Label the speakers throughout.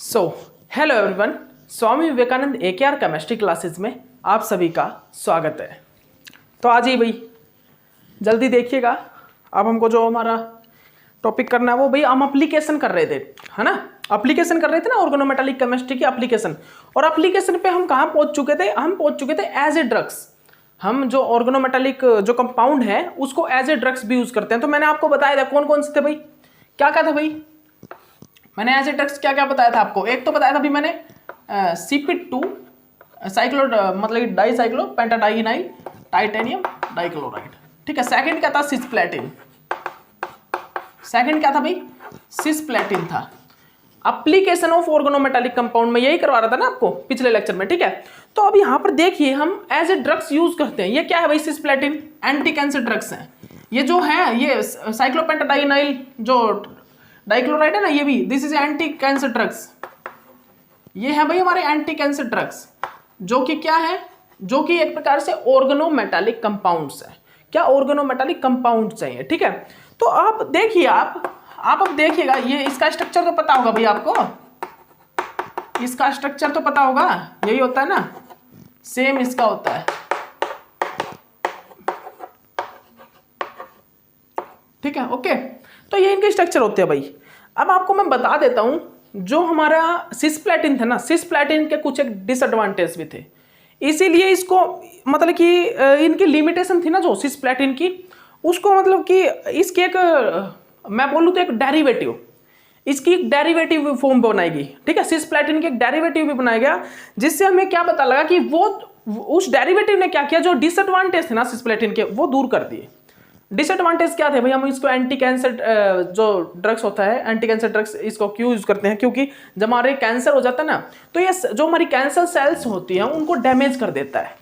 Speaker 1: So hello everyone, Swami Vivekananda AKR chemistry classes में आप सभी का स्वागत है। तो आज ही भाई जल्दी देखिएगा। अब हमको जो हमारा टॉपिक करना है वो भाई हम एप्लीकेशन कर रहे थे, है ना। एप्लीकेशन कर रहे थे ना, ऑर्गेनोमेटालिक केमिस्ट्री की एप्लीकेशन। और एप्लीकेशन पे हम कहाँ पहुंच चुके थे? हम पहुंच चुके थे एज ए ड्रग्स। हम जो ऑर्गेनोमेटालिक जो कंपाउंड है उसको एज ए ड्रग्स भी यूज करते हैं। तो मैंने आपको बताया था कौन कौन से थे भाई, क्या क्या था भाई। मैंने एज ए ड्रग्स क्या क्या बताया था आपको। एक तो बताया था अभी मैंने CP2 साइक्लो मतलब डाईसाइक्लो पेंटाडाइनाइल टाइटेनियम डाइक्लोराइड, ठीक है। सेकंड क्या था? सिस्प्लेटिन। सेकंड क्या था भाई? सिस्प्लेटिन था। एप्लीकेशन ऑफ ऑर्गेनोमेटालिक कंपाउंड में यही करवा रहा था ना आपको पिछले लेक्चर में, ठीक है। तो अब यहाँ पर देखिए हम एज ए ड्रग्स यूज करते हैं। ये क्या है भाई? सिस्प्लेटिन एंटी कैंसर ड्रग्स है। ये जो है ये साइक्लोपेंटाडाइनाइल जो डाइक्लोराइड है ना, ये भी this is anti cancer drugs. ये है भाई हमारे एंटी कैंसर ड्रग्स, जो कि क्या है? जो कि एक प्रकार से ऑर्गेनोमेटालिक कंपाउंड्स है। क्या? ऑर्गेनोमेटालिक कंपाउंड्स है ये, ठीक है। तो आप देखिए, आप अब देखिएगा, ये इसका स्ट्रक्चर तो पता होगा भाई आपको। इसका स्ट्रक्चर तो पता होगा, यही होता है ना, सेम इसका होता है, ठीक है। ओके, तो ये इनके स्ट्रक्चर होते हैं भाई। अब आपको मैं बता देता हूं, जो हमारा सिस्प्लेटिन था ना, सिस्प्लेटिन के कुछ एक डिसएडवांटेज भी थे। इसीलिए इसको मतलब कि इनकी लिमिटेशन थी ना जो सिस्प्लेटिन की, उसको मतलब कि इसकी एक मैं बोलूँ तो एक डेरिवेटिव, इसकी एक डेरिवेटिव फॉर्म बनाएगी, ठीक है। सिस्प्लेटिन की एक डेरिवेटिव भी बनाया गया, जिससे हमें क्या पता लगा कि वो उस डेरिवेटिव ने क्या किया, जो डिसएडवांटेज थे ना सिस्प्लेटिन के वो दूर कर दिए। डिसएडवांटेज क्या थे भाई? हम इसको एंटी कैंसर जो ड्रग्स होता है, एंटी कैंसर ड्रग्स इसको क्यों यूज करते हैं? क्योंकि जब हमारे कैंसर हो जाता है ना, तो ये जो हमारी कैंसर सेल्स होती हैं उनको डैमेज कर देता है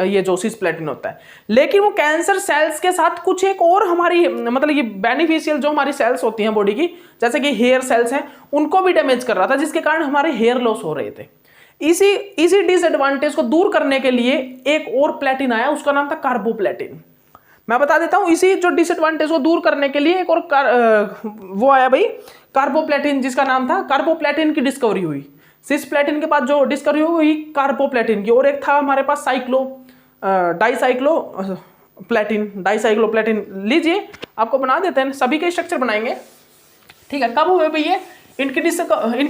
Speaker 1: ये जो सिस्प्लेटिन होता है। लेकिन वो कैंसर सेल्स के साथ कुछ एक और हमारी मतलब ये बेनिफिशियल जो हमारी सेल्स होती हैं बॉडी की, जैसे कि हेयर सेल्स हैं, उनको भी डैमेज कर रहा था, जिसके कारण हमारे हेयर लॉस हो रहे थे। इसी डिसएडवांटेज को दूर करने के लिए एक और प्लेटिन आया, उसका नाम था कार्बोप्लेटिन। मैं बता देता हूं, इसी जो डिसएडवांटेज को दूर करने के लिए एक और वो आया भाई, कार्बोप्लेटिन, जिसका नाम था कार्बोप्लेटिन की डिस्कवरी हुई। सिस्प्लेटिन के बाद जो डिस्कवरी हुई कार्बोप्लेटिन की, और एक था हमारे पास डाईसाइक्लोप्लेटिन। लीजिए आपको बना देते हैं, सभी के स्ट्रक्चर बनाएंगे, ठीक है। कब हुए भाई ये? इनकी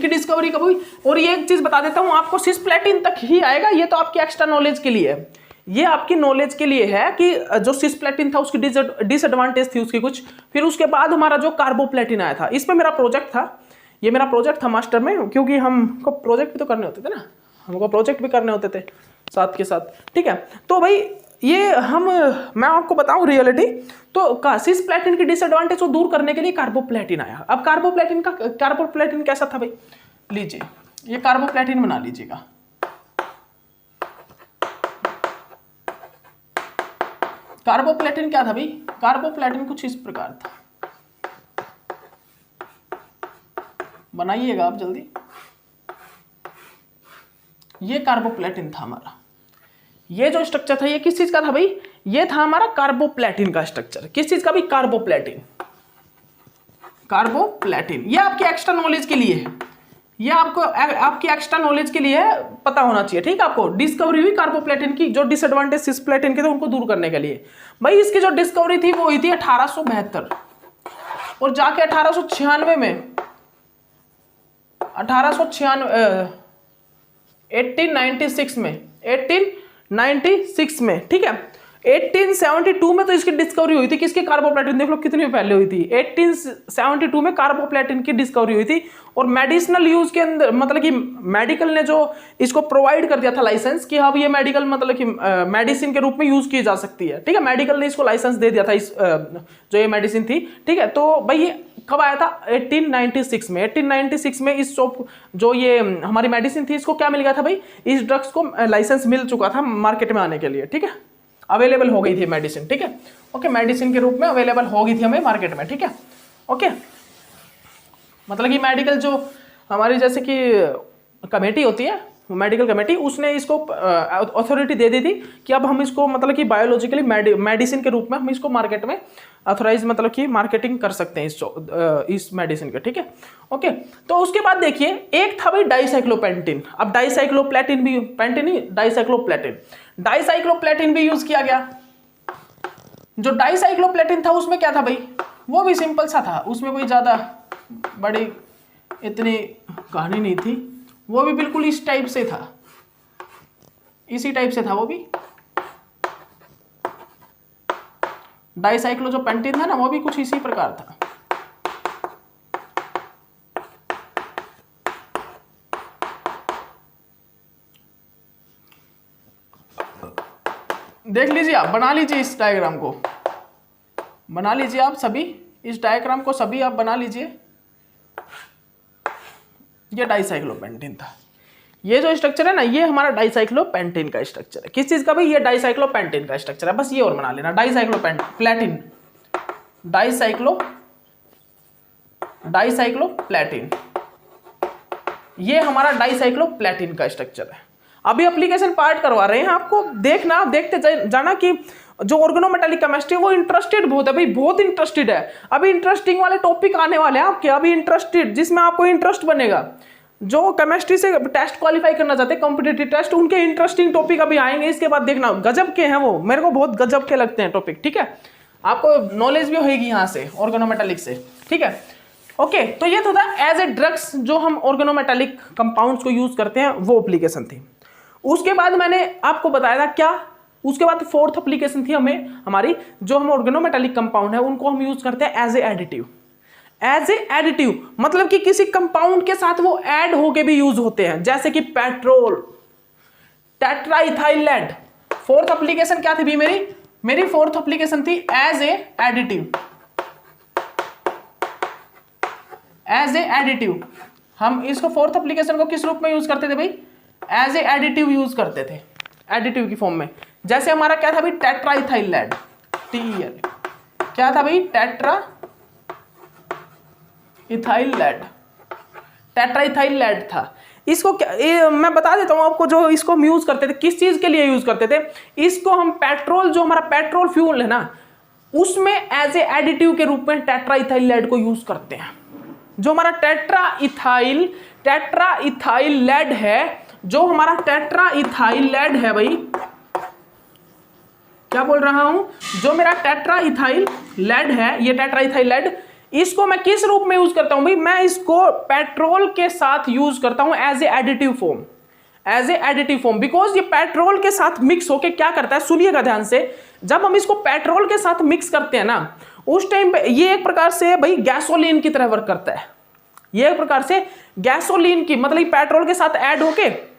Speaker 1: डिस्कवरी कब हुई? और ये एक चीज बता देता हूं आपको, सिस्प्लेटिन तक ही आएगा, ये तो आपकी एक्स्ट्रा नॉलेज के लिए है। ये आपकी नॉलेज के लिए है कि जो सिस्प्लेटिन था उसकी डिसएडवांटेज थी उसकी कुछ, फिर उसके बाद हमारा जो कार्बोप्लेटिन आया था। इसमें मेरा प्रोजेक्ट था, ये मेरा प्रोजेक्ट था मास्टर में, क्योंकि हमको प्रोजेक्ट भी तो करने होते थे ना, हमको प्रोजेक्ट भी करने होते थे साथ के साथ, ठीक है। तो भाई ये मैं आपको बताऊं रियलिटी, तो सिस्प्लेटिन की डिसएडवांटेज को दूर करने के लिए कार्बोप्लेटिन आया। अब कार्बोप्लेटिन कैसा था भाई? लीजिए ये कार्बोप्लेटिन बना लीजिएगा। कार्बोप्लेटिन क्या था भाई? कार्बोप्लेटिन कुछ इस प्रकार था, बनाइएगा आप जल्दी। ये कार्बोप्लेटिन था हमारा। ये जो स्ट्रक्चर था ये किस चीज का था भाई? ये था हमारा कार्बोप्लेटिन का स्ट्रक्चर। किस चीज का भाई? कार्बोप्लेटिन। ये आपके एक्स्ट्रा नॉलेज के लिए है, ये आपकी एक्स्ट्रा नॉलेज के लिए पता होना चाहिए, ठीक है। आपको डिस्कवरी हुई कार्बोप्लेटिन की, जो डिसएडवांटेज सिस्प्लेटिन के थे उनको दूर करने के लिए। भाई इसकी जो डिस्कवरी थी वो हुई थी 1872, और जाके 1896 में 1896 में, ठीक है। 1872 में तो इसकी डिस्कवरी हुई थी। किसकी? कार्बोप्लेटिन। देख लो कितनी पहले हुई थी। 1872 में कार्बोप्लेटिन की डिस्कवरी हुई थी, और मेडिसिनल यूज के अंदर मतलब कि मेडिकल ने जो इसको प्रोवाइड कर दिया था लाइसेंस, कि हाँ ये मेडिकल मतलब कि मेडिसिन के रूप में यूज की जा सकती है, ठीक है। मेडिकल ने इसको लाइसेंस दे दिया था, इस जो ये मेडिसिन थी, ठीक है। तो भाई ये कब आया था? 1896 में। 1896 में इस जो ये हमारी मेडिसिन थी, इसको क्या मिल गया था भाई? इस ड्रग्स को लाइसेंस मिल चुका था मार्केट में आने के लिए, ठीक है। अवेलेबल हो गई थी मेडिसिन, ठीक है। ओके, मेडिसिन के रूप में अवेलेबल हो गई थी हमें मार्केट में, ठीक है। ओके, मतलब कि मेडिकल जो हमारी जैसे कि कमेटी होती है, मेडिकल कमेटी, उसने इसको अथॉरिटी दे दी थी कि अब हम इसको मतलब कि बायोलॉजिकली मेडिसिन के रूप में हम इसको मार्केट में ऑथोराइज मतलब कि मार्केटिंग कर सकते हैं इस मेडिसिन के, ठीक है। ओके, तो उसके बाद देखिए एक था भाई डाइसाइक्लोपेंटिन। अब डाइसाइक्लोप्लेटिन भी, पेंटिन नहीं, डाइसाइक्लोप्लेटिन भी यूज किया गया। जो डाइसाइक्लोप्लेटिन था उसमें क्या था भाई, वो भी सिंपल सा था, उसमें कोई ज्यादा बड़ी इतनी कहानी नहीं थी, वो भी बिल्कुल इस टाइप से था, इसी टाइप से था वो भी। डाइसाइक्लो जो पेंटिन था ना वो भी कुछ इसी प्रकार था। देख लीजिए आप, बना लीजिए इस डायग्राम को, बना लीजिए आप सभी इस डायग्राम को, सभी आप बना लीजिए। ये डाइसाइक्लोपेंटिन था, ये जो स्ट्रक्चर है ना ये हमारा डाइसाइक्लोपेंटिन का स्ट्रक्चर है। किस चीज का भाई, ये डाइसाइक्लोपेंटिन का स्ट्रक्चर है, बस ये और बना लेना, डाइसाइक्लोप्लेटिन, डाइसाइक्लोप्लेटिन, ये हमारा डाइसाइक्लोप्लेटिन का स्ट्रक्चर है। अभी एप्लीकेशन पार्ट करवा रहे हैं आपको, देखना, आप देखते जाना कि जो ऑर्गेनोमेटालिक केमिस्ट्री वो इंटरेस्टेड बहुत है भाई, बहुत इंटरेस्टेड है। अभी इंटरेस्टिंग वाले टॉपिक आने वाले हैं आपके, अभी इंटरेस्टेड जिसमें आपको इंटरेस्ट बनेगा। जो केमिस्ट्री से टेस्ट क्वालिफाई करना चाहते हैं, कॉम्पिटिटिव टेस्ट, उनके इंटरेस्टिंग टॉपिक अभी आएंगे। इसके बाद देखना, गजब के हैं वो, मेरे को बहुत गजब के लगते हैं टॉपिक, ठीक है। आपको नॉलेज भी होगी यहाँ से ऑर्गेनोमेटालिक से, ठीक है। ओके, तो ये तो था एज ए ड्रग्स जो हम ऑर्गेनोमेटालिक कंपाउंड्स को यूज करते हैं, वो एप्लीकेशन थी। उसके बाद मैंने आपको बताया था क्या, उसके बाद फोर्थ एप्लीकेशन थी हमें हमारी, जो हम ऑर्गेनोमेटालिक कंपाउंड है उनको हम यूज करते हैं as a additive. As a additive मतलब कि किसी कंपाउंड के साथ वो ऐड होके भी यूज होते हैं, जैसे कि petrol, tetraethyl lead. Fourth application क्या थी मेरी फोर्थ एप्लीकेशन थी as a additive. As a additive हम इसको फोर्थ एप्लीकेशन को किस रूप में यूज करते थे भाई, एज ए एडिटिव यूज करते थे, एडिटिव की फॉर्म में। जैसे हमारा क्या था भाई, टेट्राइथाइल लेड, TEL, क्या था भाई, टेट्राइथाइल लेड था। इसको क्या, मैं बता देता हूं आपको, जो इसको हम यूज करते थे, किस चीज के लिए यूज करते थे, इसको हम पेट्रोल, जो हमारा पेट्रोल फ्यूल है ना, उसमें एज ए एडिटिव के रूप में टेट्राइथाइल लेड को यूज करते हैं। जो हमारा टेट्राइथाइल लेड है, जो हमारा टेट्राइथाइल लेड है भाई, क्या बोल रहा हूं, जो मेरा टेट्राइथाइल लेड है, ये टेट्राइथाइल लेड, इसको मैं किस रूप में यूज करता हूं भाई, मैं इसको पेट्रोल के साथ यूज करता हूं as a additive form, as a additive form, because ये पेट्रोल के साथ मिक्स होके क्या करता है, सुनिएगा ध्यान से, जब हम इसको पेट्रोल के साथ मिक्स करते हैं ना, उस टाइम पे ये एक प्रकार से भाई गैसोलीन की तरह वर्क करता है। ये एक प्रकार से गैसोलीन की, मतलब पेट्रोल के साथ ऐड होके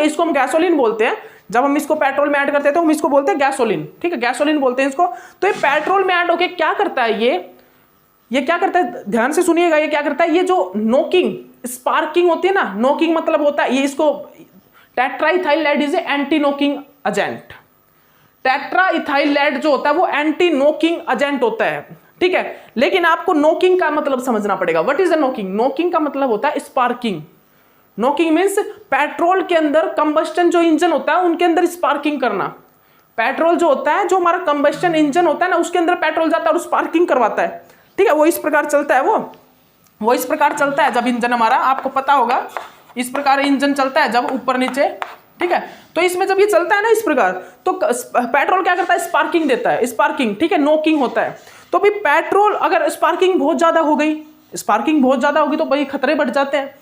Speaker 1: इसको हम गैसोलीन बोलते हैं। जब हम इसको पेट्रोल में ऐड करते हैं तो हम इसको बोलते हैं गैसोलीन, ठीक है, गैसोलीन बोलते हैं इसको। तो ये पेट्रोल में ऐड होके क्या करता है, ये क्या करता है, ध्यान से सुनिएगा, ये क्या करता है, ये जो नोकिंग, स्पार्किंग होती है ना, नोकिंग मतलब होता है, ये इसको tetraethyl lead is a anti knocking agent. Tetraethyl lead जो होता है वो एंटी नोकिंग एजेंट होता है, ठीक है। लेकिन आपको नोकिंग का मतलब समझना पड़ेगा। What is the knocking? Knocking का मतलब होता है स्पार्किंग। नोकिंग मींस पेट्रोल के अंदर कंबस्टन जो इंजन होता है उनके अंदर स्पार्किंग करना। पेट्रोल जो होता है, जो हमारा कंबस्टन इंजन होता है ना, उसके अंदर पेट्रोल जाता है और स्पार्किंग करवाता है, ठीक है। वो इस प्रकार चलता है, वो इस प्रकार चलता है जब इंजन हमारा, आपको पता होगा, इस प्रकार इंजन चलता है जब ऊपर नीचे, ठीक है। तो इसमें जब ये चलता है ना इस प्रकार, तो पेट्रोल क्या करता है, स्पार्किंग देता है, स्पार्किंग, ठीक है, नोकिंग होता है। तो भाई पेट्रोल अगर स्पार्किंग बहुत ज्यादा हो गई, स्पार्किंग बहुत ज्यादा होगी तो भाई खतरे बढ़ जाते हैं।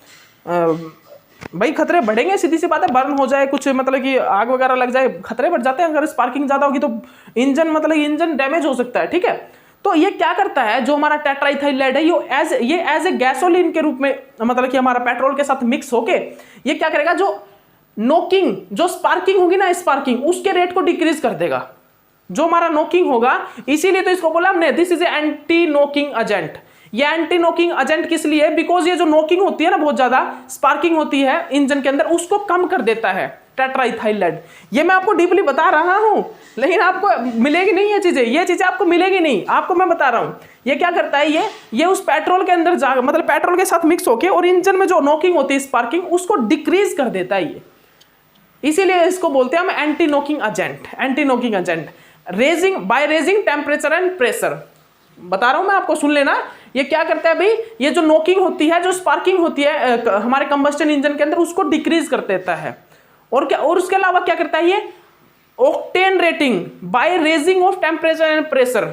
Speaker 1: भाई खतरे बढ़ेंगे, सीधी सी बात है, बर्न हो जाए कुछ, मतलब कि आग वगैरह लग जाए, खतरे बढ़ जाते हैं। अगर स्पार्किंग ज्यादा होगी तो इंजन, मतलब इंजन डैमेज हो सकता है, ठीक है। तो ये क्या करता है, जो हमारा टेट्राइथाइल लेड है, ये एज ए गैसोलीन के रूप में, मतलब कि हमारा पेट्रोल के साथ मिक्स होके ये क्या करेगा, जो नोकिंग, जो स्पार्किंग होगी ना, स्पार्किंग, उसके रेट को डिक्रीज कर देगा, जो हमारा नोकिंग होगा। इसीलिए तो इसको बोला हमने, this is anti knocking agent. ये एंटी नोकिंग एजेंट किस लिए? बिकॉज ये जो नोकिंग होती है ना, बहुत ज्यादा स्पार्किंग होती है इंजन के अंदर, उसको कम कर देता है टेट्राइथाइल लेड। ये मैं आपको डीपली बता रहा हूं, लेकिन आपको मिलेगी नहीं ये चीजें आपको मिलेगी नहीं, आपको मैं बता रहा हूं। ये क्या करता है, ये उस पेट्रोल के अंदर जा, मतलब पेट्रोल के साथ मिक्स होके और इंजन में जो नोकिंग होती है, स्पार्किंग, उसको डिक्रीज कर देता है। इसीलिए इसको बोलते हैं हम anti knocking agent. Anti knocking agent raising by raising temperature and pressure. बता रहा हूं मैं आपको, सुन लेना। ये क्या करता है भाई, ये जो नॉकिंग होती है, जो स्पार्किंग होती है हमारे कंबस्टन इंजन के अंदर, उसको डिक्रीज कर देता है। और क्या, और उसके अलावा क्या करता है ये, octane rating by raising of temperature and pressure.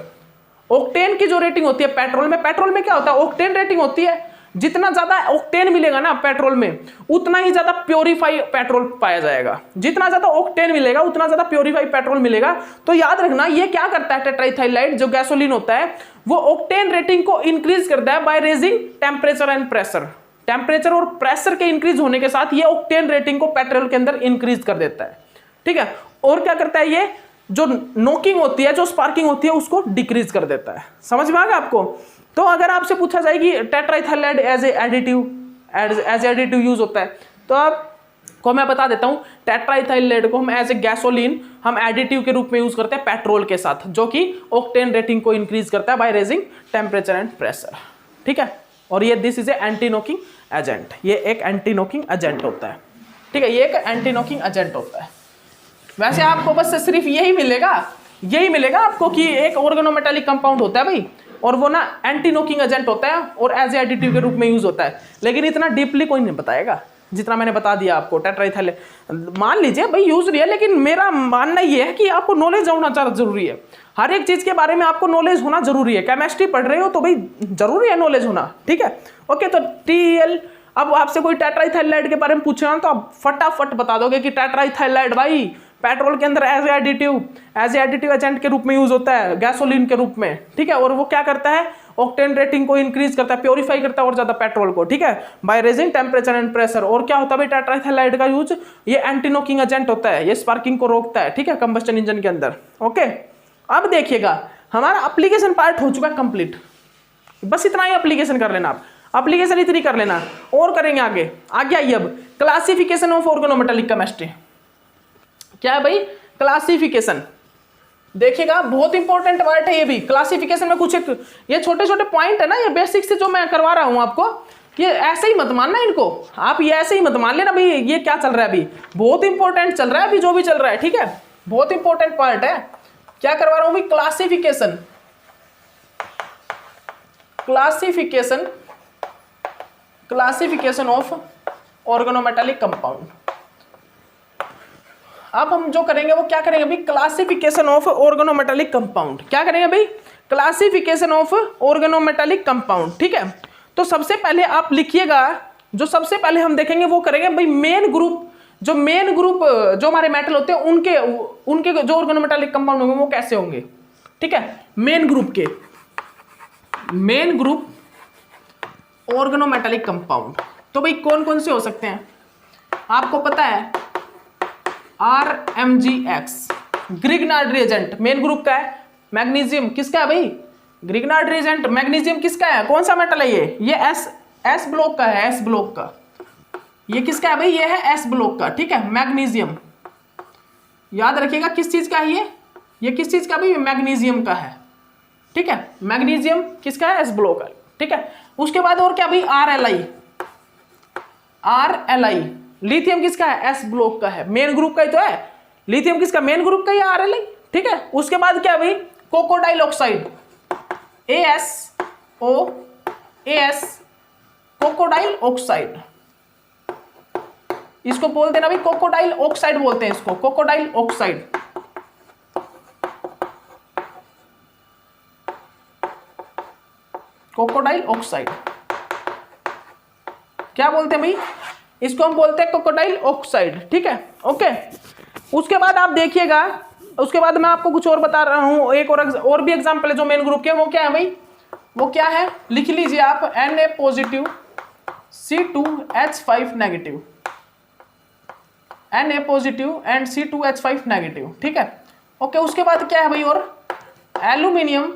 Speaker 1: Octane की जो रेटिंग होती है पेट्रोल में क्या होता है, ऑक्टेन रेटिंग होती है। जितना ज्यादा ऑक्टेन मिलेगा ना पेट्रोल में, उतना ही ज्यादा प्योरीफाई पेट्रोल पाया जाएगा। जितना ज्यादा ऑक्टेन मिलेगा उतना ज्यादा प्योरीफाई पेट्रोल मिलेगा। तो याद रखना, ये क्या करता है टेट्राइथाइलाइड जो गैसोलीन होता है, वो ऑक्टेन रेटिंग को इंक्रीज करता है by raising temperature and pressure. Temperature और प्रेशर के इंक्रीज होने के साथ ये ऑक्टेन रेटिंग को पेट्रोल के अंदर इंक्रीज कर देता है। ठीक है, और क्या करता है, ये जो नॉकिंग होती है, जो स्पार्किंग होती है, उसको डिक्रीज कर देता है। समझ में आ गया आपको। तो अगर आपसे पूछा जाए कि टेट्राइथाइलाइड एज एडिटिव यूज होता है, तो आपको मैं बता देता हूं, टेट्राइथाइलाइड को हम एज ए गैसोलीन हम एडिटिव के रूप में यूज करते हैं पेट्रोल के साथ, जो कि ऑक्टेन रेटिंग को इंक्रीज करता है by raising temperature and pressure. ठीक है, और ये this is a anti knocking agent. ये एक एंटी नॉकिंग एजेंट होता है। ठीक है, ये एक एंटी नॉकिंग एजेंट होता है। वैसे आपको बस सिर्फ यही मिलेगा आपको कि एक ऑर्गेनोमेटालिक कंपाउंड होता है भाई, और वो ना एंटी नॉकिंग एजेंट होता है और एज एडिटिव के रूप में यूज होता है। लेकिन इतना डीपली कोई नहीं बताएगा जितना मैंने बता दिया आपको। टेट्राइथाइलाइड मान लीजिए भाई यूज नहीं है, लेकिन मेरा मानना ये है कि आपको नॉलेज होना ज़्यादा जरूरी है। हर एक चीज के बारे में आपको नॉलेज होना जरूरी है। केमिस्ट्री पढ़ रहे हो तो भाई जरूरी है नॉलेज होना। ठीक है, ओके। तो TeL, अब आपसे कोई टेट्राइथाइलाइड के बारे में पूछे तो आप फटाफट बता दोगे कि टेट्राइथाइलाइड भाई पेट्रोल के अंदर एज एडिटिव एजेंट के रूप में यूज होता है, गैसोलीन के रूप में। ठीक है, और वो क्या करता है, ऑक्टेन रेटिंग को इंक्रीज करता है, प्योरीफाई करता है और ज्यादा पेट्रोल को। ठीक है, by raising temperature and pressure. और क्या होता है भाई टेट्राइथाइलाइड का यूज, ये एंटी नॉकिंग एजेंट होता है, ये स्पार्किंग को रोकता है। ठीक है, कंबस्टन इंजन के अंदर। ओके, अब देखिएगा हमारा एप्लीकेशन पार्ट हो चुका है कंप्लीट। बस इतना ही एप्लीकेशन कर लेना आप, एप्लीकेशन इतनी कर लेना, और करेंगे आगे आइए। अब क्लासिफिकेशन ऑफ ऑर्गेनोमेटालिक केमिस्ट्री क्या है भाई, क्लासिफिकेशन। देखिएगा बहुत इंपॉर्टेंट पार्ट है ये भी। क्लासिफिकेशन में कुछ ये छोटे छोटे पॉइंट है ना, ये बेसिक से जो मैं करवा रहा हूं आपको, ये ऐसे ही मत मानना इनको, आप ये ऐसे ही मत मान लेना भाई ये क्या चल रहा है अभी, बहुत इंपॉर्टेंट चल रहा है अभी जो भी चल रहा है। ठीक है, बहुत इंपॉर्टेंट पार्ट है। क्या करवा रहा हूं भाई, क्लासिफिकेशन ऑफ ऑर्गेनोमेटालिक कंपाउंड। अब हम जो करेंगे वो क्या करेंगे भाई, क्लासिफिकेशन ऑफ ऑर्गेनोमेटालिक कंपाउंड। क्या करेंगे भाई, क्लासिफिकेशन ऑफ ऑर्गेनोमेटालिक कंपाउंड। ठीक है, तो सबसे पहले आप लिखिएगा, जो सबसे पहले हम देखेंगे वो करेंगे भाई मेन ग्रुप जो हमारे मेटल होते हैं उनके जो ऑर्गेनोमेटालिक कंपाउंड होंगे वो कैसे होंगे। ठीक है, मेन ग्रुप ऑर्गेनोमेटालिक कंपाउंड तो भाई कौन कौन से हो सकते हैं आपको पता है, RMgX Grignard reagent main group का है। मैग्नीशियम किसका है भाई, ग्रिग्नार्ड रिएजेंट। मैग्नीशियम किसका है, कौन सा मेटल है ये S ब्लॉक का है, S ब्लॉक का। ये किसका है भाई, ये है S ब्लॉक का। ठीक है, मैग्नीशियम याद रखिएगा किस चीज का है ये किस चीज का भाई, मैग्नीशियम का है। ठीक है, मैग्नीशियम किसका है, S ब्लॉक का। ठीक है, उसके बाद और क्या भाई, RLI लिथियम किसका है, S ब्लॉक का है, मेन ग्रुप का ही तो है। लिथियम किसका, मेन ग्रुप का ही RLI। ठीक है, उसके बाद क्या भाई, crocodile oxide AS crocodile oxide, इसको बोल देना भाई कोकोडाइल ऑक्साइड बोलते हैं इसको, कोकोडाइल ऑक्साइड। कोकोडाइल ऑक्साइड क्या बोलते हैं भाई, इसको हम बोलते हैं कोकोडाइल ऑक्साइड। ठीक है, ओके। उसके बाद आप देखिएगा, उसके बाद मैं आपको कुछ और बता रहा हूं, एक और भी एग्जांपल है जो मेन ग्रुप के, वो क्या है भाई, वो क्या है लिख लीजिए आप, Na positive C2H5 negative, Na positive and C2H5 negative. ठीक है, ओके। उसके बाद क्या है भाई, और aluminium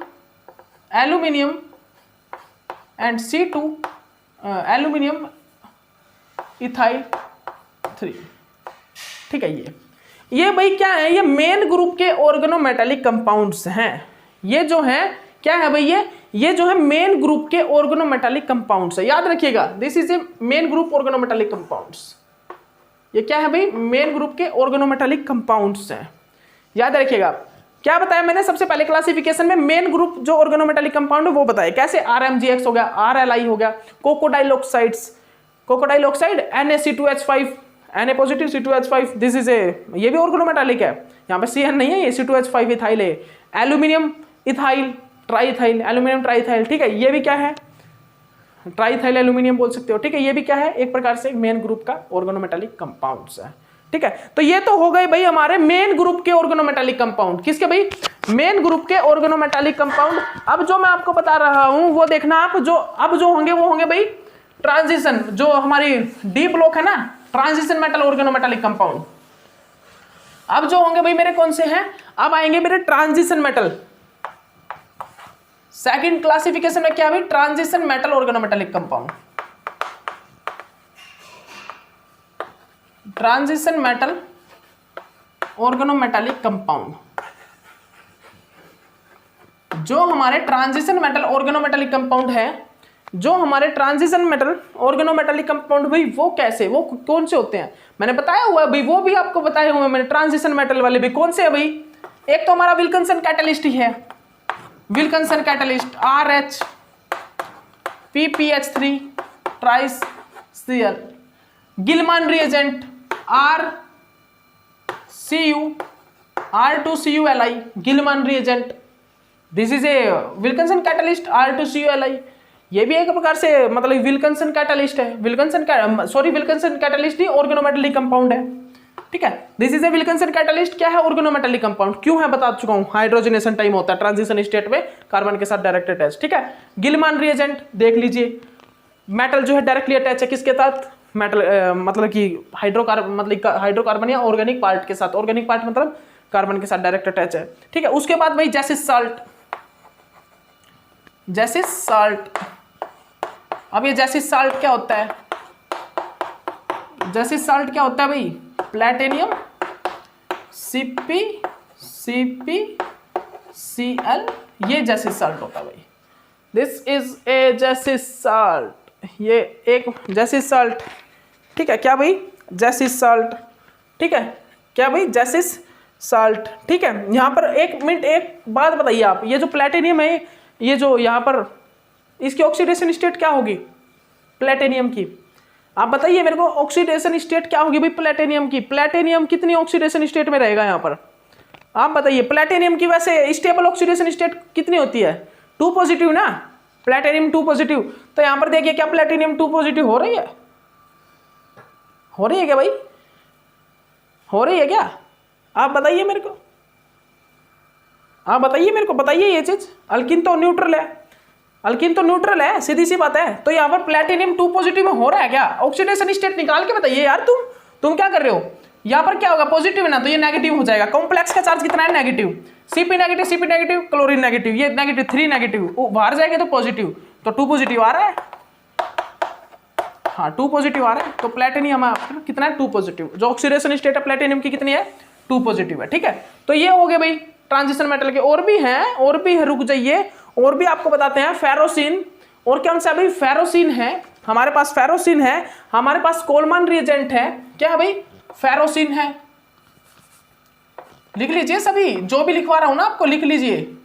Speaker 1: and C2 aluminium ethyl 3। ठीक है, ये भाई क्या है, ये मेन ग्रुप के ऑर्गेनोमेटालिक कंपाउंड्स हैं। ये जो है क्या है भाई, ये जो है मेन ग्रुप के ऑर्गेनोमेटालिक कंपाउंड्स है, याद रखिएगा, this is A main group organometallic compounds. ये क्या है भाई, मेन ग्रुप के ऑर्गेनोमेटालिक कंपाउंड्स हैं। याद रखिएगा क्या बताया मैंने सबसे पहले क्लासिफिकेशन में, मेन ग्रुप जो ऑर्गेनोमेटालिक कंपाउंड है वो बताया कैसे, RMgX हो गया, RLi हो गया, crocodile oxides, crocodile oxide Na(C2H5), Na positive C2H5, this is ए, ये भी ऑर्गेनोमेटालिक है, यहाँ पे CN नहीं है, ये C2H5 इथाइल है, aluminium ethyl triethyl, aluminium triethyl, ठीक है, ये भी क्या है, ट्राइथाइल एल्यूमिनियम बोल सकते हो, ठीक है, ये भी क्या है, एक प्रकार से मेन ग्रुप का ऑर्गेनोमेटालिक कंपाउंड्स है, ठीक है। तो ये तो हो गए भाई हमारे मेन ग्रुप के ऑर्गेनोमेटालिक कंपाउंड, किसके भाई, मेन ग्रुप के ऑर्गेनोमेटालिक कंपाउंड। अब जो मैं आपको बता रहा हूं वो देखना आप, जो अब जो होंगे वो होंगे भाई ट्रांजिशन, जो हमारी डी ब्लॉक है ना, ट्रांजिशन मेटल ऑर्गेनोमेटालिक कंपाउंड। अब जो होंगे भाई मेरे कौन से हैं, अब आएंगे मेरे ट्रांजिशन मेटल, सेकंड क्लासिफिकेशन में क्या भाई, transition metal organometallic compound, transition metal organometallic compound. जो हमारे ट्रांजिशन मेटल ऑर्गेनोमेटालिक कंपाउंड है, जो हमारे ट्रांजिशन मेटल ऑर्गेनोमेटालिक कंपाउंड भाई वो कैसे, वो कौन से होते हैं, मैंने बताया हुआ है भाई, वो भी आपको बताया हुआ है मैंने, ट्रांजिशन मेटल वाले भी कौन से है भाई, एक तो हमारा विल्किंसन कैटलिस्ट ही है, Wilkinson catalyst RH PPH3 thrice Cl, Gilman reagent RCU R2CuLi, Gilman reagent, this is a Wilkinson catalyst R2CuLi, ये भी एक प्रकार से मतलब विल्किंसन कैटलिस्ट है, विल्किंसन कैटलिस्ट ही ऑर्गेनोमेटालिक कंपाउंड है, ठीक है, this is a Wilkinson catalyst, क्या है, ऑर्गेनोमेटालिक कंपाउंड, क्यों है बता चुका हूं, हाइड्रोजनेशन टाइम होता है ट्रांजिशन स्टेट में कार्बन के साथ डायरेक्ट अटैच, ठीक है। गिलमान रिएजेंट देख लीजिए, मेटल जो है डायरेक्टली अटैच है किसके साथ, मेटल मतलब कि हाइड्रोकार्बन या ऑर्गेनिक पार्ट के साथ, ऑर्गेनिक पार्ट मतलब कार्बन के साथ डायरेक्ट अटैच है, ठीक है। उसके बाद भाई जैसिस साल्ट, जैसिस साल्ट, अब ये जैसिस साल्ट क्या होता है, जैसिस साल्ट क्या होता है भाई, प्लेटिनियम CpCl, ये जैसिस साल्ट होता है भाई, दिस इज ए जैसिस साल्ट, ये एक जैसिस साल्ट, ठीक है, क्या भाई, जैसिस साल्ट, ठीक है, क्या भाई, जैसिस साल्ट, ठीक है। यहाँ पर एक मिनट एक बात बताइए आप, ये जो प्लेटिनियम है, ये जो यहाँ पर इसकी ऑक्सीडेशन स्टेट क्या होगी प्लेटिनियम की, आप बताइए मेरे को, ऑक्सीडेशन स्टेट क्या होगी भाई प्लेटिनियम की, प्लेटिनियम कितनी ऑक्सीडेशन स्टेट में रहेगा यहाँ पर, आप बताइए, प्लेटिनियम की वैसे स्टेबल ऑक्सीडेशन स्टेट कितनी होती है, 2 पॉजिटिव ना, प्लेटिनियम 2 पॉजिटिव, तो यहाँ पर देखिए क्या प्लेटिनियम 2 पॉजिटिव हो रही है, हो रही है क्या भाई, हो रही है क्या, आप बताइए मेरे को, आप बताइए मेरे को, बताइए ये चीज, अल्किन तो न्यूट्रल है, अल्किन तो न्यूट्रल है, सीधी सी बात है, तो यहाँ पर प्लेटिनियम 2 पॉजिटिव में हो रहा है क्या, ऑक्सीडेशन स्टेट निकाल के बताइए यार, तुम क्या कर रहे हो, यहाँ पर क्या होगा, पॉजिटिव है ना, तो ये नेगेटिव हो जाएगा, कॉम्प्लेक्स का चार्ज कितना है, negative, Cp negative, chlorine negative, ये नेगेटिव 3 नेगेटिव, बाहर जाएंगे तो पॉजिटिव, तो 2 पॉजिटिव आ रहा है, हाँ 2 पॉजिटिव आ रहा है, तो प्लेटिनियम कितना है, 2 पॉजिटिव, जो ऑक्सीडेशन स्टेट है प्लेटिनियम की कितनी है, 2 पॉजिटिव है, ठीक है। तो ये हो गए भाई ट्रांजिशन मेटल के, और भी है, रुक जाइए, और भी आपको बताते हैं, फेरोसिन, और कौन सा भाई, फेरोसिन है हमारे पास, फेरोसिन है हमारे पास, कोलमान रिएजेंट है, क्या भाई, फेरोसिन है, लिख लीजिए सभी, जो भी लिखवा रहा हूं ना आपको लिख लीजिए,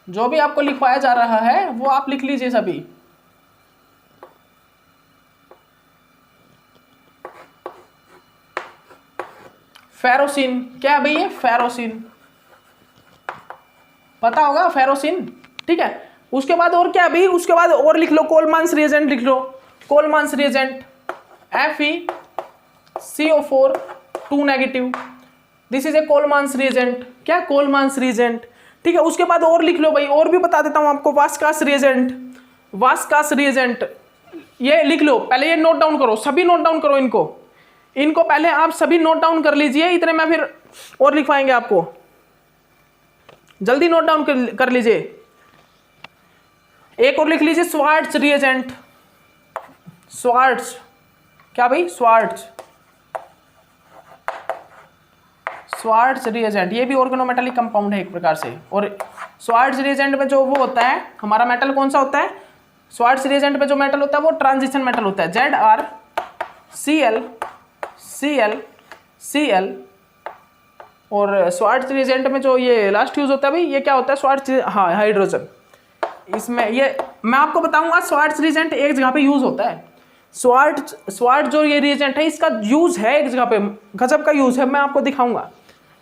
Speaker 1: जो भी आपको लिखवाया जा रहा है वो आप लिख लीजिए सभी, फेरोसिन, क्या भाई ये फेरोसिन, पता होगा फेरोसिन, ठीक है। उसके बाद और क्या भाई, उसके बाद और लिख लो, कोलमान्स रिएजेंट लिख लो, Collman's reagent FeCO4 2 negative, this is a Collman's reagent, क्या कोलमान्स रिएजेंट, ठीक है। उसके बाद और लिख लो भाई, और भी बता देता हूं आपको, वास्कास रिएजेंट, वास्कास रिएजेंट, ये लिख लो, पहले ये नोट डाउन करो, सभी नोट डाउन करो, इनको पहले आप सभी नोट डाउन कर लीजिए, इतने में फिर और लिखवाएंगे आपको, जल्दी नोट डाउन कर लीजिए। एक और लिख लीजिए, स्वार्ट्ज रिएजेंट, स्वार्ट्ज, क्या भाई, स्वार्ट्ज रिएजेंट, ये भी ऑर्गेनोमेटालिक कंपाउंड है एक प्रकार से, और स्वार्ट्ज रिएजेंट में जो वो होता है हमारा मेटल कौन सा होता है, स्वार्ट्ज रिएजेंट में जो मेटल होता है वो ट्रांजिशन मेटल होता है, Zr Cl Cl Cl। और स्वार्ट्ज रिएजेंट में जो ये लास्ट यूज होता है भाई, ये क्या होता है स्वार्ट्ज, हाँ हाइड्रोजन। इसमें ये मैं आपको बताऊंगा स्वार्ट्ज रिएजेंट एक जगह पे यूज होता है। स्वार्ट्ज जो ये रिएजेंट है इसका यूज है एक जगह पे, गजब का यूज है, मैं आपको दिखाऊंगा।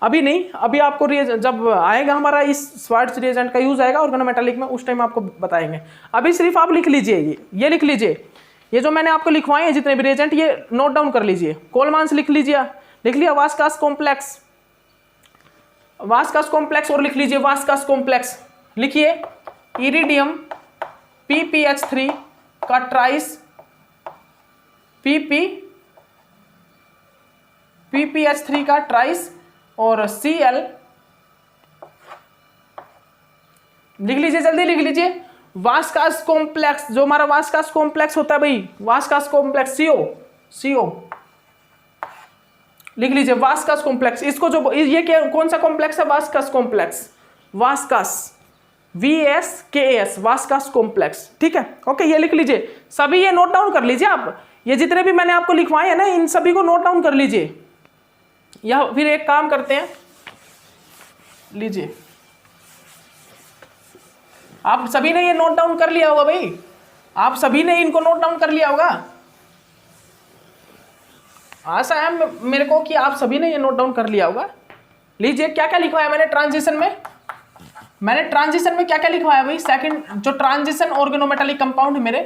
Speaker 1: अभी नहीं, अभी आपको जब आएगा हमारा इस स्वार्ट्ज रिएजेंट का यूज आएगा ऑर्गेनोमेटालिक में, उस टाइम आपको बताएंगे। अभी सिर्फ आप लिख लीजिए, ये लिख लीजिए, ये जो मैंने आपको लिखवाए हैं जितने भी रिएजेंट, ये नोट डाउन कर लीजिए। कोलमांस लिख लीजिए, लिख लिया वास्कास कॉम्प्लेक्स, वास्कास कॉम्प्लेक्स, और लिख लीजिए वास्कास कॉम्प्लेक्स, लिखिए इरिडियम PPH3 का ट्राइस PPH3 का ट्राइस और Cl लिख लीजिए, जल्दी लिख लीजिए। वास्कास कॉम्प्लेक्स, जो हमारा वास्कास कॉम्प्लेक्स होता है भाई, वास्कास कॉम्प्लेक्स CO लिख लीजिए, वास्कास कॉम्प्लेक्स। इसको जो ये क्या कौन सा कॉम्प्लेक्स है, वास्कास कॉम्प्लेक्स, वास्कास VASKAS वास्कास कॉम्प्लेक्स, ठीक है ओके। ये लिख लीजिए, सभी ये नोट डाउन कर लीजिए आप, ये जितने भी मैंने आपको लिखवाए हैं ना इन सभी को नोट डाउन कर लीजिए। या फिर एक काम करते हैं, लीजिए आप सभी ने ये नोट डाउन कर लिया होगा भाई, आप सभी ने इनको नोट डाउन कर लिया होगा। आशा है मेरे को कि आप सभी ने ये नोट डाउन कर लिया होगा। लीजिए क्या क्या लिखवाया मैंने ट्रांजिशन में, मैंने ट्रांजिशन में क्या क्या लिखवाया भाई। सेकंड जो ट्रांजिशन ऑर्गेनोमेटालिक कंपाउंड है मेरे,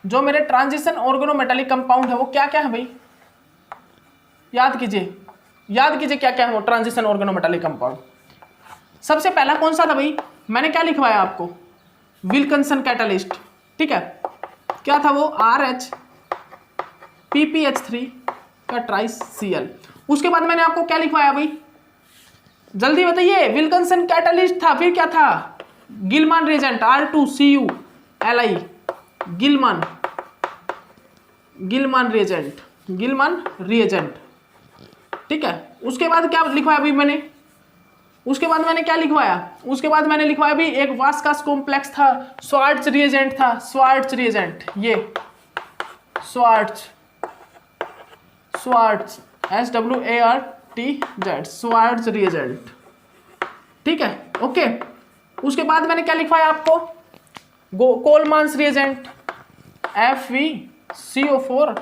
Speaker 1: जो मेरे ट्रांजिशन ऑर्गेनोमेटालिक कंपाउंड है वो क्या क्या है भाई, याद कीजिए, याद कीजिए क्या क्या है वो ट्रांजिशन ऑर्गेनोमेटालिक कंपाउंड। सबसे पहला कौन सा था भाई, मैंने क्या लिखवाया आपको, विल्किंसन कैटलिस्ट, ठीक है। क्या था वो, RH PPH3 का ट्राइस Cl। उसके बाद मैंने आपको क्या लिखवाया भाई, जल्दी बताइए। विल्किंसन कैटलिस्ट था, फिर क्या था, गिलमान रिएजेंट R2Cu Li, गिलमान रिएजेंट, ठीक है। उसके बाद क्या लिखवाया अभी मैंने, उसके बाद मैंने क्या लिखवाया, उसके बाद मैंने लिखवाया भी एक वास्कास कॉम्प्लेक्स था, स्वार्ट्ज रिएजेंट था, स्वार्ट्ज रिएजेंट, ये स्वार्ट्ज SWARTZ स्वार्ट्ज रिएजेंट, ठीक है ओके। उसके बाद मैंने क्या लिखवाया आपको, कोलमांस रिएजेंट FeCO4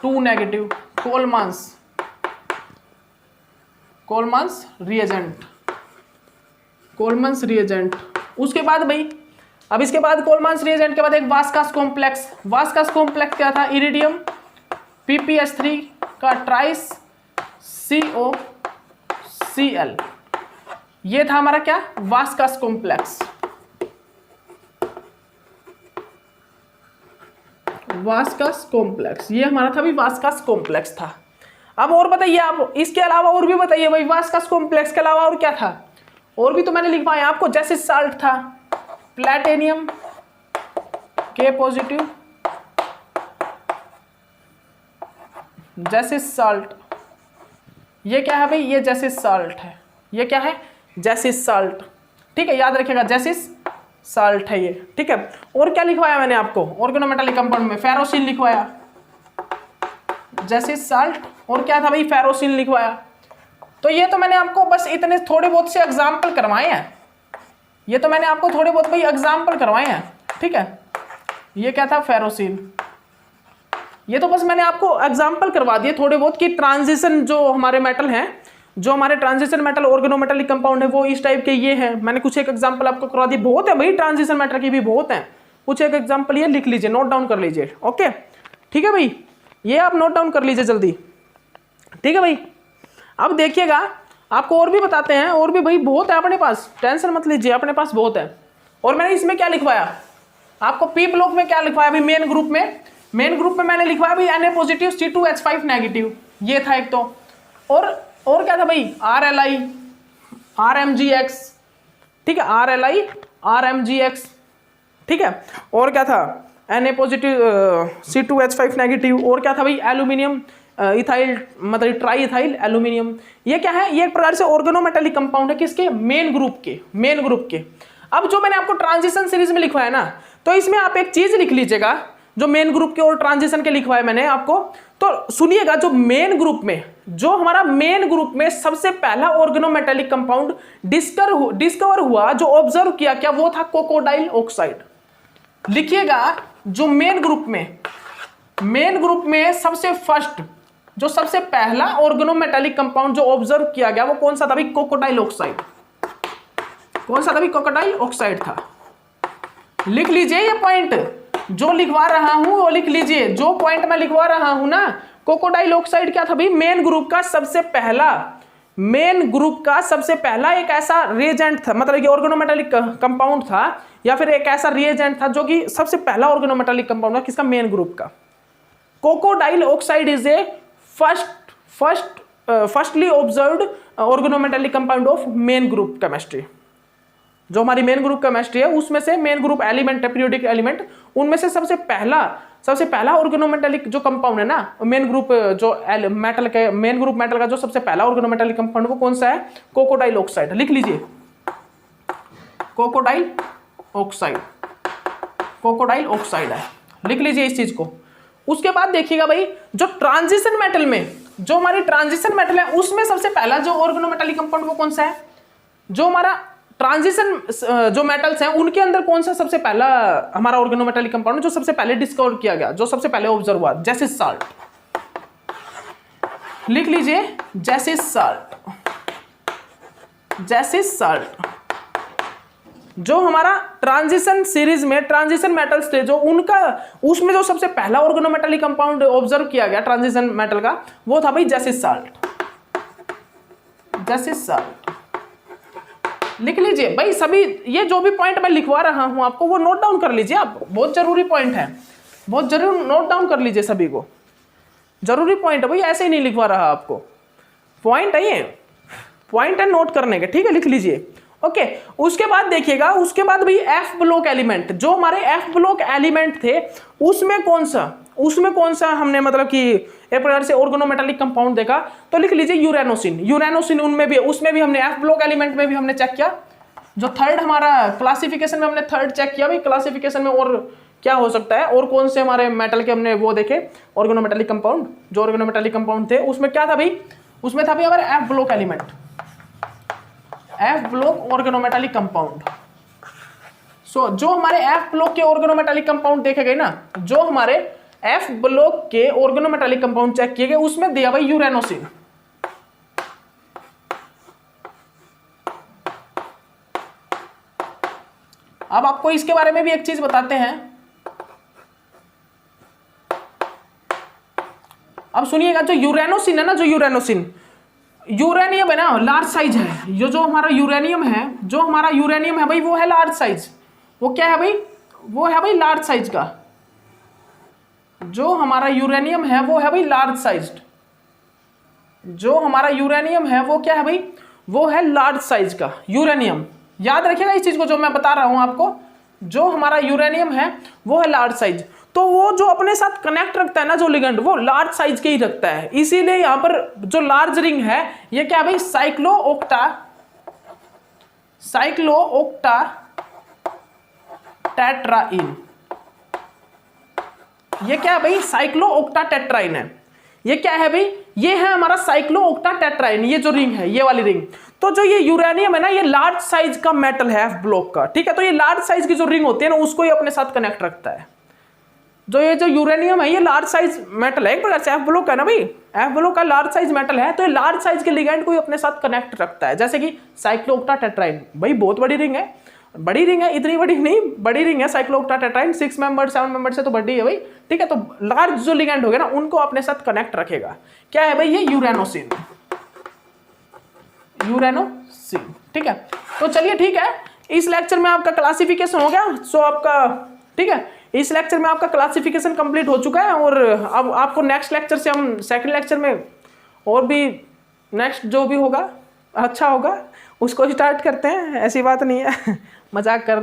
Speaker 1: 2 नेगेटिव, कोलमांस रिएजेंट। उसके बाद भाई, अब इसके बाद कोलमांस रिएजेंट के बाद एक वास्कास कॉम्प्लेक्स क्या था, इरिडियम PPH3 का ट्राइस COCl, ये था हमारा क्या, वास्कास कॉम्प्लेक्स, ये हमारा था भी वास्कास कॉम्प्लेक्स था। अब और बताइए आप, इसके अलावा और भी बताइए भाई, वास्कास कॉम्प्लेक्स के अलावा और क्या था, और भी तो मैंने लिखवाया आपको, जैसे साल्ट था, प्लेटिनियम K पॉजिटिव, जैसे साल्ट, ये क्या है भाई, ये जैसे साल्ट है, ये क्या है, जैसे साल्ट, ठीक है याद रखिएगा, जैसे साल्ट है ये, ठीक है। और क्या लिखवाया मैंने आपको ऑर्गेनोमेटालिक कंपाउंड में, फेरोसिन लिखवाया, जैसे साल्ट, और क्या था भाई, फेरोसिन लिखवाया। तो ये तो मैंने आपको बस इतने थोड़े बहुत से एग्जाम्पल करवाए हैं, ये तो मैंने आपको थोड़े बहुत भाई एग्जाम्पल करवाए हैं, ठीक है। ये क्या था, फेरोसिन, ये तो बस मैंने आपको एग्जाम्पल करवा दिए थोड़े बहुत कि ट्रांजिशन जो हमारे मेटल हैं, जो हमारे ट्रांजिशन मेटल ऑर्गेनोमेटालिक कंपाउंड है वो इस टाइप के ये हैं। मैंने कुछ एक एग्जाम्पल आपको करवा दिए, बहुत है भाई ट्रांजिशन मेटल की भी बहुत हैं, कुछ एक एग्जाम्पल ये लिख लीजिए, नोट डाउन कर लीजिए, ओके ठीक है भाई, ये आप नोट डाउन कर लीजिए जल्दी, ठीक है भाई। अब देखिएगा आपको और भी बताते हैं, और भी भाई बहुत है अपने पास, टेंशन मत लीजिए, अपने पास बहुत है। और मैंने इसमें क्या लिखवाया आपको, पी ब्लॉक में क्या लिखवाया भाई, मेन ग्रुप में मैंने लिखवाया भाई Na पॉजिटिव C2H5 नेगेटिव, ये था एक तो। और क्या था भाई, RLi RMgX, ठीक है, RLi RMgX, ठीक है। और क्या था, Na पॉजिटिव C2H5 नेगेटिव। और क्या था भाई, एल्यूमिनियम इथाइल, मतलब ट्राई इथाइल एल्यूमिनियम। ये क्या है, ये एक प्रकार से ऑर्गेनोमेटालिक कंपाउंड है, किसके, मेन ग्रुप के। अब जो मैंने आपको ट्रांजिशन सीरीज में लिखवाया ना, तो इसमें आप एक चीज लिख लीजिएगा, जो मेन ग्रुप के और ट्रांजिशन के लिखवाए मैंने आपको, तो सुनिएगा, जो मेन ग्रुप में, जो हमारा मेन ग्रुप में सबसे पहला ऑर्गेनोमेटालिक कंपाउंड डिस्कवर हुआ, जो ऑब्जर्व किया क्या, वो था क्रोकोडाइल ऑक्साइड। लिखिएगा, जो मेन ग्रुप में सबसे फर्स्ट, जो सबसे पहला ऑर्गेनोमेटालिक कंपाउंड जो ऑब्जर्व किया गया वो कौन सा था भाई, क्रोकोडाइल ऑक्साइड। कौन सा था भाई, क्रोकोडाइल ऑक्साइड था। लिख लीजिए ये पॉइंट, जो लिखवा रहा हूं वो लिख लीजिए, जो पॉइंट मैं लिखवा रहा हूं ना, क्रोकोडाइल ऑक्साइड क्या था भाई, मेन ग्रुप का सबसे पहला एक ऐसा रिएजेंट था, मतलब कि ऑर्गेनोमेटालिक कंपाउंड था, या फिर एक ऐसा रिएजेंट था जो कि सबसे पहला ऑर्गेनोमेटालिक कंपाउंड था किसका, मेन ग्रुप का। Crocodile oxide is a firstly observed organometallic compound of main group chemistry. जो हमारी मेन ग्रुप केमिस्ट्री है उसमें से मेन ग्रुप एलिमेंट है, पीरियोडिक एलिमेंट, उनमें से सबसे पहला ऑर्गेनोमेटालिक जो कंपाउंड है ना, मेन ग्रुप जो मेटल के, मेन ग्रुप मेटल का जो सबसे पहला ऑर्गेनोमेटालिक कंपाउंड वो कौन सा है, क्रोकोडाइल ऑक्साइड। लिख लीजिए, क्रोकोडाइल ऑक्साइड है, लिख लीजिए इस चीज को। उसके बाद देखिएगा भाई, जो ट्रांजिशन मेटल में, जो हमारी ट्रांजिशन मेटल है उसमें सबसे पहला जो ऑर्गेनोमेटालिक कंपाउंड वो कौन सा है, जो हमारा ट्रांजिशन जो मेटल्स हैं उनके अंदर कौन सा सबसे पहला हमारा ऑर्गेनोमेटालिक कंपाउंड जो सबसे पहले डिस्कवर किया गया, जो सबसे पहले ऑब्जर्व हुआ, जैसिस साल्ट। लिख लीजिए, जैसिस साल्ट। जो हमारा ट्रांजिशन सीरीज में ट्रांजिशन मेटल्स थे, जो उनका उसमें जो सबसे पहला ऑर्गेनोमेटालिक कंपाउंड ऑब्जर्व किया गया ट्रांजिशन मेटल का, वो था भाई जैसिस साल्ट। लिख लीजिए भाई, सभी ये जो भी पॉइंट मैं लिखवा रहा हूं आपको वो नोट डाउन कर लीजिए आप, बहुत जरूरी पॉइंट है, बहुत जरूर नोट डाउन कर लीजिए सभी को, जरूरी पॉइंट है भाई, ऐसे ही नहीं लिखवा रहा आपको, पॉइंट है ये, पॉइंट है नोट करने के, ठीक है, लिख लीजिए। ओके, उसके बाद देखिएगा, उसके बाद भाई एफ ब्लॉक एलिमेंट, जो हमारे एफ ब्लॉक एलिमेंट थे उसमें कौन सा हमने मतलब कि एक प्रकार से ऑर्गेनोमेटालिक कंपाउंड देखा, तो लिख लीजिए यूरेनोसिन उनमें भी, उसमें भी हमने एफ ब्लॉक एलिमेंट में भी हमने चेक किया। जो थर्ड हमारा क्लासिफिकेशन में हमने थर्ड चेक किया भाई, क्लासिफिकेशन में और क्या हो सकता है, और कौन से हमारे मेटल के हमने वो देखे ऑर्गेनोमेटालिक कंपाउंड, जो ऑर्गेनोमेटालिक कंपाउंड थे उसमें क्या था भाई, उसमें था भाई हमारा F block element, F block organometallic compound. So जो हमारे एफ ब्लॉक के ऑर्गेनोमेटालिक कंपाउंड देखे गए ना, जो हमारे एफ ब्लॉक के ऑर्गेनोमेटालिक कंपाउंड चेक किए गए उसमें दिया भाई यूरेनोसिन। अब आपको इसके बारे में भी एक चीज बताते हैं, अब सुनिएगा, जो यूरेनोसिन है ना, जो यूरेनियम है ना, लार्ज साइज है, ये जो हमारा यूरेनियम है भाई वो है लार्ज साइज, वो क्या है भाई, वो है भाई लार्ज साइज का, जो हमारा यूरेनियम है वो है भाई लार्ज साइज्ड, जो हमारा यूरेनियम है वो क्या है भाई, वो है लार्ज साइज का यूरेनियम। याद रखिएगा इस चीज को जो मैं बता रहा हूं आपको, जो हमारा यूरेनियम है वो है लार्ज साइज, तो वो जो अपने साथ कनेक्ट रखता है ना जो लिगेंड, वो लार्ज साइज के ही रखता है, इसीलिए यहां पर जो लार्ज रिंग है ये क्या है भाई, साइक्लो ओक्टा टेट्राइन, ये क्या है भाई, साइक्लो ओक्टा टेट्राइन है, ये क्या है भाई, ये है हमारा साइक्लो ओक्टा टेट्राइन, ये जो रिंग है, ये वाली रिंग। तो जो ये यूरेनियम है ना, ये लार्ज साइज का मेटल है एफ ब्लॉक का, ठीक है, तो ये लार्ज साइज की जो रिंग होती है ना उसको ही अपने साथ कनेक्ट रखता है। जो यूरेनियम है ये लार्ज साइज मेटल है, एक प्रकार से एफ ब्लॉक है ना भाई, एफ ब्लॉक का लार्ज साइज मेटल है, तो ये लार्ज साइज के लिगेंड को ही अपने साथ कनेक्ट रखता है, जैसे कि साइक्लो ओक्टा टेट्राइन, भाई बहुत बड़ी रिंग है, बड़ी रिंग है, इतनी बड़ी नहीं, बड़ी रिंग है साइक्लो ओक्टा टेट्राइन, 6 मेंबर 7 मेंबर से तो बड़ी है भाई, ठीक है, तो लार्ज जो लिगेंड हो गया ना उनको अपने साथ कनेक्ट रखेगा। क्या है भाई, ये यूरेनोसिन, ठीक है। तो चलिए ठीक है, इस लेक्चर में आपका क्लासिफिकेशन हो गया, सो आपका ठीक है, इस लेक्चर में आपका क्लासिफिकेशन कंप्लीट हो चुका है, और अब आपको नेक्स्ट लेक्चर से हम सेकंड लेक्चर में और भी नेक्स्ट जो भी होगा अच्छा होगा उसको स्टार्ट करते हैं, ऐसी बात नहीं है, मजाक कर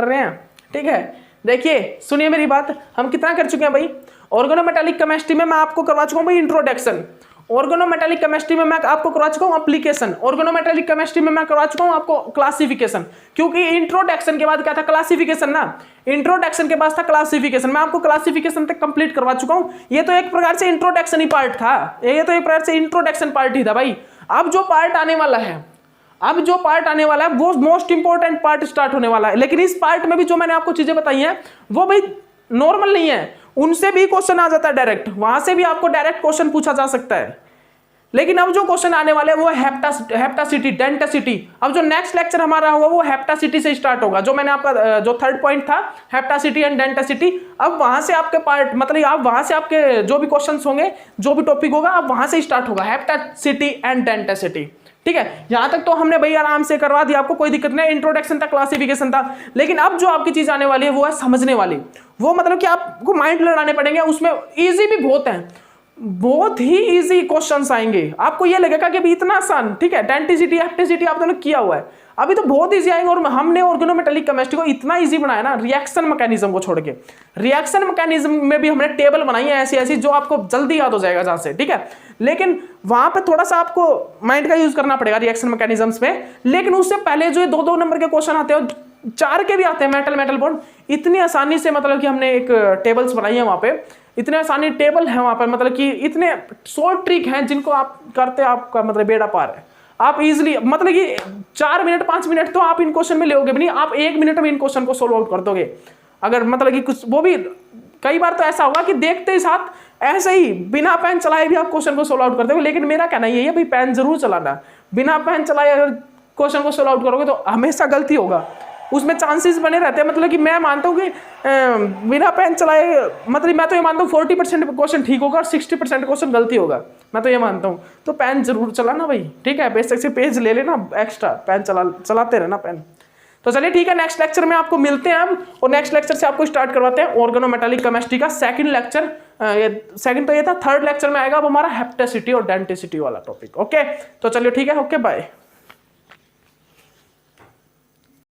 Speaker 1: रहे हैं, ठीक है। देखिए सुनिए मेरी बात, हम कितना कर चुके हैं भाई, ऑर्गेनोमेटालिक केमिस्ट्री में मैं आपको करवा चुका हूँ भाई इंट्रोडक्शन, ऑर्गेनोमेटालिक केमिस्ट्री में मैं आपको करवा चुका हूं एप्लीकेशन, ऑर्गेनोमेटालिक केमिस्ट्री में मैं करवा चुका हूं आपको क्लासिफिकेशन, क्योंकि इंट्रोडक्शन के बाद क्या था क्लासिफिकेशन ना, इंट्रोडक्शन के बाद था क्लासिफिकेशन, मैं आपको क्लासिफिकेशन तक कंप्लीट करवा चुका हूं। ये तो एक प्रकार से इंट्रोडक्शन ही पार्ट था, ये तो एक प्रकार से इंट्रोडक्शन पार्ट ही था भाई। अब जो पार्ट आने वाला है, अब जो पार्ट आने वाला है वो मोस्ट इंपॉर्टेंट पार्ट स्टार्ट होने वाला है। लेकिन इस पार्ट में भी जो मैंने आपको चीजें बताई हैं वो भाई नॉर्मल नहीं है, उनसे भी क्वेश्चन आ जाता है डायरेक्ट, वहां से भी आपको डायरेक्ट क्वेश्चन पूछा जा सकता है। लेकिन अब जो क्वेश्चन आने वाले हैं वो है हेप्टासिटी, डेंटासिटी। अब जो नेक्स्ट लेक्चर हमारा होगा वो हेप्टासिटी से स्टार्ट होगा, जो मैंने आपका जो थर्ड पॉइंट था हेप्टासिटी एंड डेंटासिटी। अब वहां से आपके पार्ट मतलब आप वहां से आपके जो भी क्वेश्चन होंगे, जो भी टॉपिक होगा, अब वहां से स्टार्ट होगा हेप्टासिटी एंड डेंटासिटी। ठीक है, यहां तक तो हमने भाई आराम से करवा दिया, आपको कोई दिक्कत नहीं। इंट्रोडक्शन था, क्लासिफिकेशन था, लेकिन अब जो आपकी चीज आने वाली है वो है समझने वाली। वो मतलब कि आपको माइंड लड़ाने पड़ेंगे, उसमें इजी भी बहुत है, बहुत ही इजी क्वेश्चंस आएंगे। आपको ये लगेगा कि अभी इतना आसान, ठीक है, डेंटिसिटी हेप्टेसिटी आप दोनों किया हुआ है, अभी तो बहुत इजी आएंगे। और हमने ऑर्गेनोमेटालिक केमिस्ट्री को इतना इजी बनाया ना, रिएक्शन मैकेनिज्म को छोड़ के, रिएक्शन मैकेनिज्म में भी हमने टेबल बनाई है ऐसी ऐसी जो आपको जल्दी याद हो जाएगा जहां से, ठीक है। लेकिन वहां पे थोड़ा सा आपको माइंड का यूज करना पड़ेगा रिएक्शन मैकेनिज्म्स में। लेकिन उससे पहले जो 2-2 नंबर के क्वेश्चन आते हैं, 4 के भी आते हैं, मेटल मेटल बॉन्ड, इतनी आसानी से मतलब कि हमने एक टेबल्स बनाई है वहां पे, इतने आसानी टेबल है वहां पर, मतलब कि इतने शॉर्ट ट्रिक हैं जिनको आप करते आपका मतलब बेड़ा पार है। आप इजीली मतलब कि 4 मिनट 5 मिनट तो आप इन क्वेश्चन में लोगे भी नहीं, आप 1 मिनट में इन क्वेश्चन को सोल्व आउट कर दोगे। अगर मतलब कि कुछ वो भी कई बार तो ऐसा होगा कि देखते ही साथ ऐसे ही बिना पेन चलाए भी आप क्वेश्चन को सोल्व आउट कर दोगे। लेकिन मेरा कहना यही है भाई पेन जरूर चलाना, बिना पेन चलाए अगर क्वेश्चन को सोल्व आउट करोगे तो हमेशा गलती होगा, उसमें चांसेस बने रहते हैं। मतलब कि मैं मानता हूँ कि बिना पेन चलाए मतलब मैं तो ये मानता हूँ 40% क्वेश्चन ठीक होगा और 60% क्वेश्चन गलती होगा, मैं तो ये मानता हूँ। तो पेन जरूर चलाना भाई, ठीक है, बेशक से पेज ले लेना एक्स्ट्रा, पेन चलाते रहना पेन। तो चलिए ठीक है, नेक्स्ट लेक्चर में आपको मिलते हैं हम, और नेक्स्ट लेक्चर से आपको स्टार्ट करवाते हैं ऑर्गेनोमेटालिक केमिस्ट्री का सेकंड लेक्चर। सेकंड तो ये था, थर्ड लेक्चर में आएगा अब हमारा हेप्टेसिटी और डेंटिसिटी वाला टॉपिक। ओके, तो चलिए ठीक है, ओके बाय।